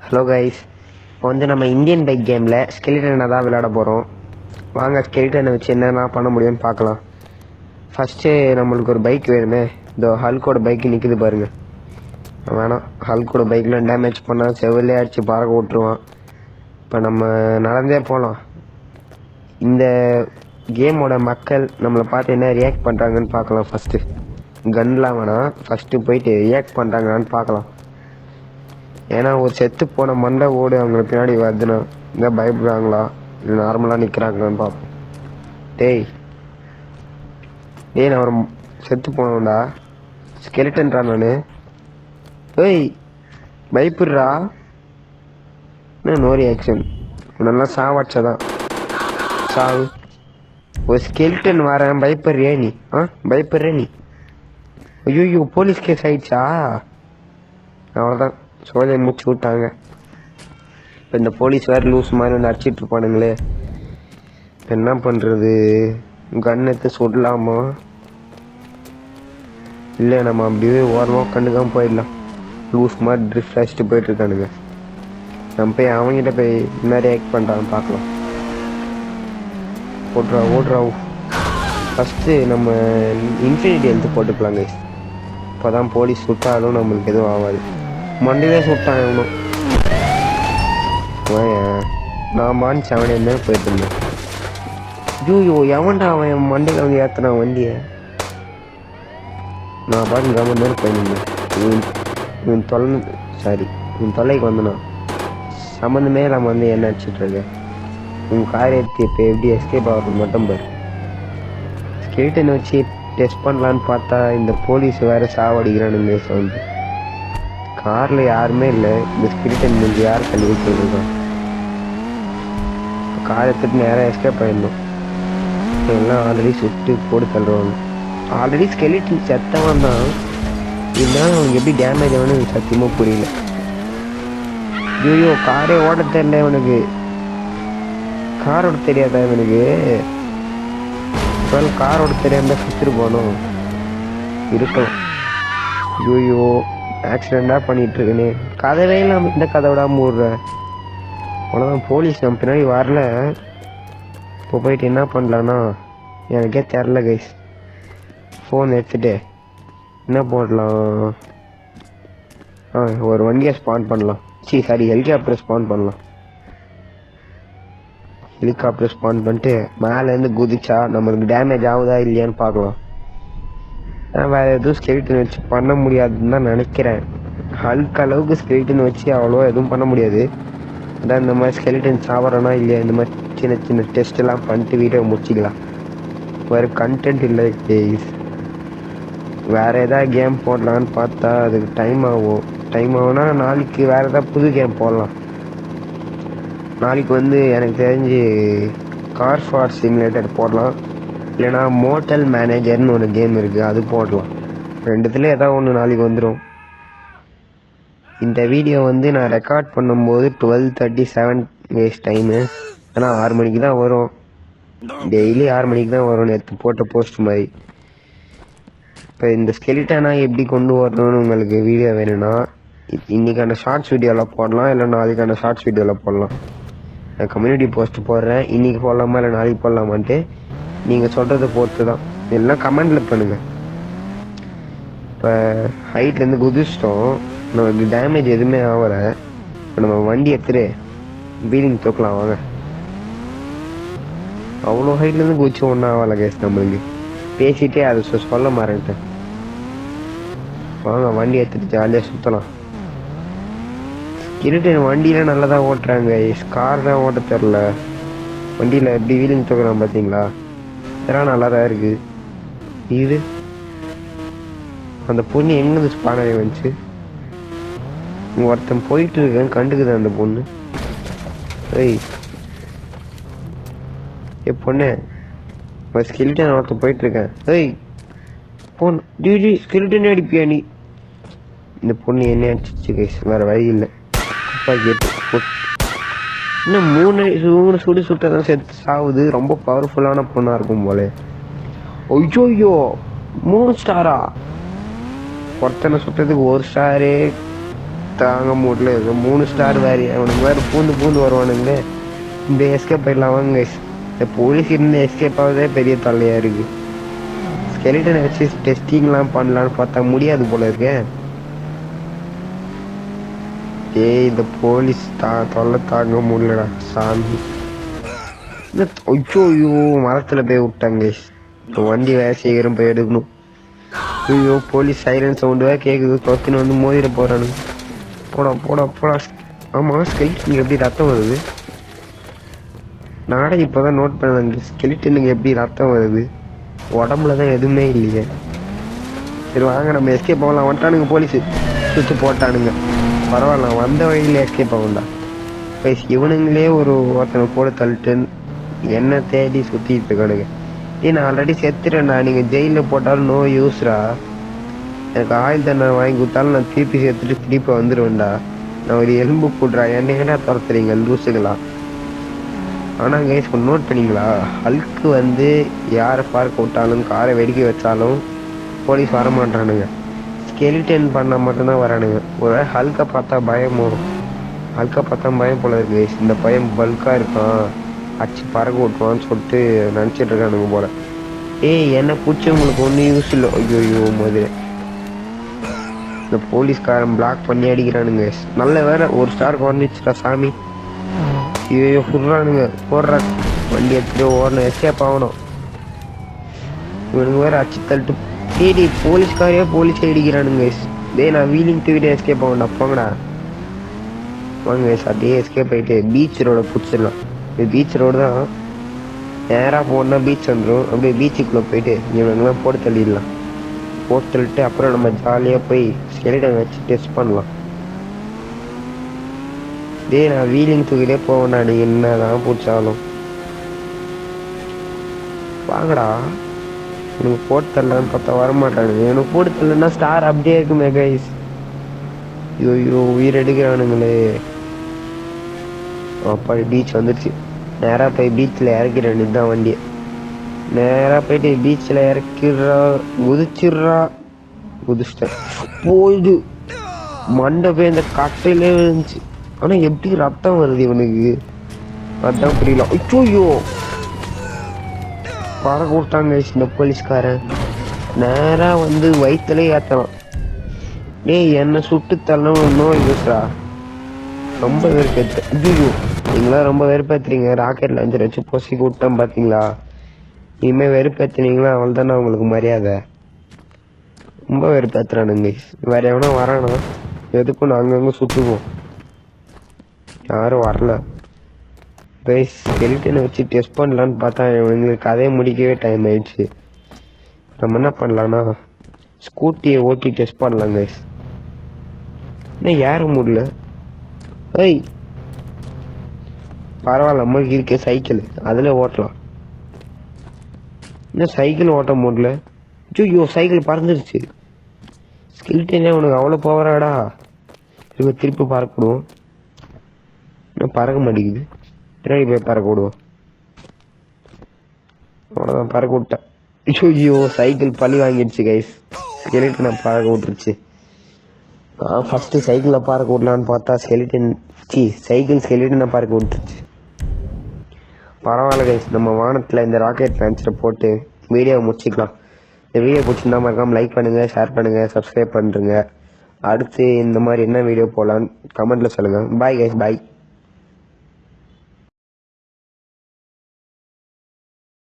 Hello guys, இப்போ வந்து நம்ம இந்தியன் பைக் கேமில் ஸ்கெலிட்டனை தான் விளையாட போகிறோம். வாங்க ஸ்கெலிட்டனை வச்சு என்னென்ன பண்ண முடியும்னு பார்க்கலாம். ஃபஸ்ட்டு நம்மளுக்கு ஒரு பைக் வேணுமே. இந்த ஹல்கோட பைக்கு நிற்குது பாருங்கள். வேணாம், ஹல்கோட பைக்கில் டேமேஜ் பண்ணால் செவிலே அடித்து பறக்க விட்ருவான். இப்போ நம்ம நடந்தே போகலாம். இந்த கேமோட மக்கள் நம்மளை பார்த்து என்ன ரியாக்ட் பண்ணுறாங்கன்னு பார்க்கலாம். ஃபஸ்ட்டு கன்லாம் வேணாம், ஃபஸ்ட்டு போயிட்டு ரியாக்ட் பண்ணுறாங்களான்னு பார்க்கலாம். ஏன்னா ஒரு செத்து போன மண்டை ஓடு அவங்களுக்கு பின்னாடி வருதுன்னா இங்கே பயப்படுறாங்களா இல்லை நார்மலாக நிற்கிறாங்களான்னு பார்ப்போம். டேய் நான் ஒரு செத்து போனோம்டா, ஸ்கெலிட்டன்டா நான். ஏய் பயப்படுறா, நோ ரியாக்ஷன். நல்லா சாவாச்சதான் சாவு. ஒரு ஸ்கெலிட்டன் வரேன், பயப்படுறியா நீ? பயப்படுற நீ? ஐயோ போலீஸ் கேஸ் ஆயிடுச்சா? அவ்வளோதான், சோழனை முடிச்சு விட்டாங்க. இப்போ இந்த போலீஸ் வேறு லூஸ் மாதிரி வந்து அடிச்சிட்டு இருப்பானுங்களே. இப்போ என்ன பண்ணுறது? கன் எடுத்து சுடலாமா இல்லை நம்ம அப்படியே ஓரமாக கண்டுக்காமல் போயிடலாம்? லூஸ் மாதிரி ட்ரிஃப்ட் அடிச்சுட்டு போயிட்டுருக்கானுங்க. நம்ம போய் அவங்ககிட்ட போய் என்ன ரியாக்ட் பண்ணுறான்னு பார்க்கலாம். ஓடுறா. ஃபஸ்ட்டு நம்ம இன்ஃபினிட்டி ஹெல்த்து போட்டுக்கலாங்க. இப்போ தான் போலீஸ் சுட்டாலும் நம்மளுக்கு எதுவும் ஆகாது. மண்டிலே சுட்டான் எவனும். நான் மானிச்சு அவனே என்ன போயிட்டு இருந்தேன். ஐயோ எவன்டா அவன் மண்டையில் வந்து ஏற்றினான் வண்டியை. நான் பாட்டு கவர்மெண்ட் போயிருந்தேன். இவன் தொல்லைக்கு வந்தனா சம்மந்தமே நம்ம வந்து என்ன அடிச்சுட்ருக்கேன். உங்கள் காரியத்தை இப்போ எப்படி எஸ்கேப் ஆகிறது மட்டும் பாரு. ஸ்கெலிட்டனை வச்சு டெஸ்ட் பண்ணலான்னு பார்த்தா இந்த போலீஸ் வேறு சாவடிக்கிறானுங்க. சவுண்டு காரில் யாருமே இல்லை. இந்த ஸ்கெலிட்டன் முடிஞ்சு யார் தள்ளி வச்சுருக்கோம். காரை எடுத்துட்டு நேராக எஸ்கேப் ஆகிடணும். எல்லாம் ஆல்ரெடி சுட்டு போட்டு தள்ளுவாங்க. ஆல்ரெடி ஸ்கெலிட்டன் செத்தவன் தான், இருந்தாலும் அவனுக்கு எப்படி டேமேஜ் ஆகணும்னு எனக்கு சத்தியமாக புரியல. ஐயோ காரே ஓட தெரியல இவனுக்கு. கார் ஓட தெரியாதா இவனுக்கு? கார் ஓட தெரியாம சுற்றுட்டு போகணும் இருக்கலாம். ஐயோ ஆக்சிடெண்டாக பண்ணிகிட்டு இருக்கேனே. கதவே இல்லாமல் இந்த கதை விடாமல் விடுற. அவ்வளோதான், போலீஸ் நம்ம பின்னாடி வரல. இப்போ போயிட்டு என்ன பண்ணலான்னா எனக்கே தெரில கைஸ். ஃபோன் எடுத்துகிட்டு என்ன போடலாம்? ஒரு வண்டியை ஸ்பான் பண்ணலாம். ஹெலிகாப்டர் ஸ்பான் பண்ணலாம். ஹெலிகாப்டர் ஸ்பான் பண்ணிட்டு மேலேருந்து குதிச்சா நம்மளுக்கு டேமேஜ் ஆகுதா இல்லையான்னு பார்க்கலாம். வேறு எதுவும் ஸ்கெலிட்டன் வச்சு பண்ண முடியாதுன்னு தான் நினைக்கிறேன். ஹல்க் அளவுக்கு ஸ்கெலிட்டன் வச்சு அவ்வளோ எதுவும் பண்ண முடியாது. அதான் இந்த மாதிரி ஸ்கெலிட்டன் சாவறனா இல்லையா, இந்த மாதிரி சின்ன சின்ன டெஸ்ட்டெல்லாம் பண்ணிட்டு வீட்டை முடிச்சிக்கலாம். வேறு கண்டென்ட் இல்லை கேஸ். வேறு எதாவது கேம் போடலான்னு பார்த்தா அதுக்கு டைம் ஆகும்னா நாளைக்கு வேறு எதாவது புது கேம் போடலாம். நாளைக்கு வந்து எனக்கு தெரிஞ்சு கார் ஃபார் சிமுலேட்டர் போடலாம். இல்லைனா மோட்டல் மேனேஜர்னு ஒரு கேம் இருக்குது, அது போடலாம். ரெண்டுத்துல ஏதாவது ஒன்று நாளைக்கு வந்துடும். இந்த வீடியோ வந்து நான் ரெக்கார்ட் பண்ணும்போது 12:37 வேஸ்ட் டைமு. ஆனால் 6 மணிக்கு தான் வரும். டெய்லி 6 மணிக்கு தான் வரும். நேற்று போட்ட போஸ்ட் மாதிரி. இப்போ இந்த ஸ்கெலிட்டனை எப்படி கொண்டு வரணும்னு உங்களுக்கு வீடியோ வேணும்னா இன்றைக்கான ஷார்ட்ஸ் வீடியோவில் போடலாம், இல்லை நாளைக்கான ஷார்ட்ஸ் வீடியோவில் போடலாம். நான் கம்யூனிட்டி போஸ்ட் போடுறேன். இன்றைக்கி போடலாமா இல்லை நாளைக்கு போடலாமான்ட்டு நீங்கள் சொல்கிறத பொறுத்து தான். எல்லாம் கமெண்டில் பண்ணுங்கள். இப்போ ஹைட்லேருந்து குதிச்சிட்டோம், நமக்கு டேமேஜ் எதுவுமே ஆகலை. இப்போ நம்ம வண்டி எடுத்துகிட்டு வீலிங் தூக்கலாம் வாங்க. அவ்வளோ ஹைட்லேருந்து குதிச்சு ஒன்றும் ஆகலை கேஸ். நம்மளுக்கு பேசிகிட்டே அதை சொல்ல மாறேன்ட்டேன். வாங்க வண்டி எடுத்துகிட்டு ஜாலியாக சுற்றலாம். இருட்டு வண்டியில் நல்லா தான் ஓட்டுறாங்க. கார் தான் ஓட்ட தெரில. வண்டியில் எப்படி வீலிங் தூக்குறான் பார்த்தீங்களா? இதெல்லாம் நல்லா தான் இருக்குது. இது அந்த பொண்ணு எங்கேருந்து ஸ்பானாகி வந்துச்சு? ஒருத்தன் போயிட்டு இருக்கேன், கண்டுக்குது அந்த பொண்ணு. பொண்ணு ஸ்கெலிட்டன் ஒருத்தன் போயிட்டுருக்கேன். பொண்ணு ஸ்கெலிட்டன் அடிப்பியா நீ? இந்த பொண்ணு என்ன அடிச்சிச்சு கைஸ், வேறு வழி இல்லை. இன்னும் 3 சுட்டதான் செத்து சாவுது. ரொம்ப பவர்ஃபுல்லான பொண்ணாக இருக்கும் போல. ஐயோ 3 ஸ்டாரா? ஒருத்தனை சுட்டதுக்கு 1 ஸ்டாரு. தாங்க முடியல. 3 ஸ்டார் வேறு அவனுக்கு வேறு பூந்து வருவானுங்களே. இந்த எஸ்கேப் ஆயிடலாம் வாங்க. இந்த போலீஸ் இருந்து எஸ்கேப் ஆகுதே பெரிய தொல்லையாக இருக்குது. ஸ்கெலிட்டனை வச்சு டெஸ்டிங்லாம் பண்ணலான்னு பார்த்தா முடியாது போல இருக்கு. இந்த போலீஸ் தொல்லை தாங்க முடியலடா சாமி. ஐயோ மரத்துல போய் விட்டாங்க. இப்போ வண்டி வேற சீக்கிரம் போய் எடுக்கணும். ஐயோ போலீஸ் சைரன் சவுண்டு வேற கேட்குது. தொத்தின்னு வந்து மோதிர போறானுங்க. போடா. ஆமா ஸ்கெலிட்டனுக்கு எப்படி ரத்தம் வருது? நானே இப்போதான் நோட் பண்ணாங்க. ஸ்கெலிட்டனுக்கு எப்படி ரத்தம் வருது? உடம்புலதான் எதுவுமே இல்லையே. சரி வாங்க நம்ம எஸ்கேப் ஆகலாம். வந்துட்டானுங்க போலீஸு. சுத்து போட்டானுங்க. பரவாயில்ல வந்த வழியில எஸ்கேப் ஆகும்டா. இவனுங்களே ஒருத்தனை போட தள்ளிட்டு என்ன தேடி சுத்திட்டு இருக்கானுங்க. நான் ஆல்ரெடி செத்துறேன்டா. நீங்க ஜெயில போட்டாலும் நோ யூஸ்ரா. எனக்கு ஆயில் தண்டனை வாங்கி கொடுத்தாலும் நான் திருப்பி சேர்த்துட்டு திருப்பி வந்துடுவேன்டா. நான் ஒரு எலும்பு போடுறா. என்னையா துரத்துறீங்க லூசுங்களா? ஆனா கைஸ் நோட் பண்ணீங்களா, ஹல்க்கு வந்து யாரை பார்க்க விட்டாலும் காரை வெடிக்க வச்சாலும் போலீஸ் வரமாட்டானுங்க. ஸ்கெலிட்டன் பண்ணால் மட்டும்தான் வரானுங்க. ஒரு ஹல்கை பார்த்தா பயம் வரும். ஹல்கை பார்த்தா பயம் போல இருக்கு. இந்த பயம் பல்காக இருக்கான், அச்சு பறக்க விட்டுவான்னு சொல்லிட்டு நினச்சிட்டு இருக்கானுங்க போல. என்ன பிடிச்சி உங்களுக்கு ஒன்றும் யூஸ் இல்லை. ஐயோ மதுரை இந்த போலீஸ்காரன் பிளாக் பண்ணி அடிக்கிறானுங்க. நல்ல வேற ஒரு ஸ்டார் குறைஞ்சிச்சுடா சாமி. ஐயோ புடுறானுங்க. போடுற வண்டி எடுத்துட்டு ஓடணும். எஸ்கேப் ஆகணும். இவனுங்க வேற அச்சு தள்ளிட்டு போலீஸ்காரையே போலீஸே அடிக்கிறானுங்க. நான் வீலிங் தூக்கிட்டு எஸ்கேப் ஆகண்டா. போங்கடா வாங்க. அதே எஸ்கேப் ஆகிட்டு பீச் ரோட பிடிச்சிடலாம். இது பீச் ரோடு தான். நேராக போனா பீச் வந்துடும். அப்படியே பீச்சுக்குள்ளே போயிட்டு இவனுங்கெல்லாம் போட்டு தள்ளிடலாம். போட்டு தள்ளிட்டு அப்புறம் நம்ம ஜாலியாக போய் ஸ்கெலிட்டன் வச்சு டெஸ்ட் பண்ணலாம். நான் வீலிங் தூக்கிட்டே போவேன்டா. நீ என்னதான் பிடிச்சாலும் வாங்கடா. எனக்கு போட்டு தரலான்னு பார்த்தா வரமாட்டானுங்க. எனக்கு போட்டு தரலன்னா ஸ்டார் அப்படியே இருக்குமே கைஸ். ஐயோ உயிர் எடுக்கிறானுங்களே. அப்பா பீச் வந்துடுச்சு. நேராக போய் பீச்சில் இறக்கிறேன். இதுதான் வண்டியை நேராக போயிட்டு பீச்சில் இறக்கிடுறா. குதிச்சிட்டேன். போயிடு மண்டை போய் இந்த கட்டையிலே இருந்துச்சு. ஆனால் எப்படி ரத்தம் வருது இவனுக்கு அதான் புரியல. ஐயோ பறக்க விட்டாங்க இந்த போலீஸ்காரன். நேராக வந்து வயிற்றுல ஏற்றலாம். என்னை சுட்டு தள்ளணும் நோ யூஸ்ரா. ரொம்ப வெறுப்பேற்று. ஐயோ நீங்களாம் ரொம்ப வெறுப்பேற்றுறீங்க. ராக்கெட் லான்ச்சர் வச்சு பொசி கூட்டம் பார்த்தீங்களா? இனிமேல் வெறுப்பேற்றுனீங்களா அவள் தானே உங்களுக்கு மரியாதை. ரொம்ப வெறுப்பேற்றுறானுங்க. வேற எவனா வரானா எதுக்கும் நான் அங்கங்கே சுற்றுவோம். யாரும் வரல. ஸ்கெலிட்டனை வச்சு டெஸ்ட் பண்ணலான்னு பார்த்தா எங்களுக்கு கதையை முடிக்கவே டைம் ஆயிடுச்சு. நம்ம என்ன பண்ணலான்னா ஸ்கூட்டியை ஓட்டி டெஸ்ட் பண்ணலாம் கைஸ். இன்னும் ஏற முடியல. பரவாயில்ல நம்மளுக்கு இருக்க சைக்கிள் அதில் ஓட்டலாம். இன்னும் சைக்கிள் ஓட்ட முடியல. ஐயோ சைக்கிள் பறந்துருச்சு. ஸ்கெலிட்டனே உனக்கு அவ்வளோ போவராடா. திருப்பி பறக்கணும். இன்னும் பறக்க மாட்டேங்குது. பின்னாடி போய் பறக்க விடுவோம். அவ்வளோதான் பறக்க விட்டேன். ஐயோ சைக்கிள் பழி வாங்கிடுச்சு கைஸ். ஸ்கெலிட்டனை பறக்க விட்டுருச்சு. ஃபஸ்ட்டு சைக்கிளில் பறக்க விடலான்னு பார்த்தா சைக்கிள் ஸ்கெலிட்டனை பறக்க விட்டுருச்சு. பரவாயில்ல கைஸ். நம்ம வானத்தில் இந்த ராக்கெட் லான்ச்சரை போட்டு வீடியோவை முடிச்சிக்கலாம். இந்த வீடியோ பிடிச்சிருந்தா மறக்காமல் லைக் பண்ணுங்கள், ஷேர் பண்ணுங்கள், சப்ஸ்கிரைப் பண்ணுறேங்க. அடுத்து இந்த மாதிரி என்ன வீடியோ போடலான்னு கமெண்ட்டில் சொல்லுங்கள். பாய் கைஸ், பாய்.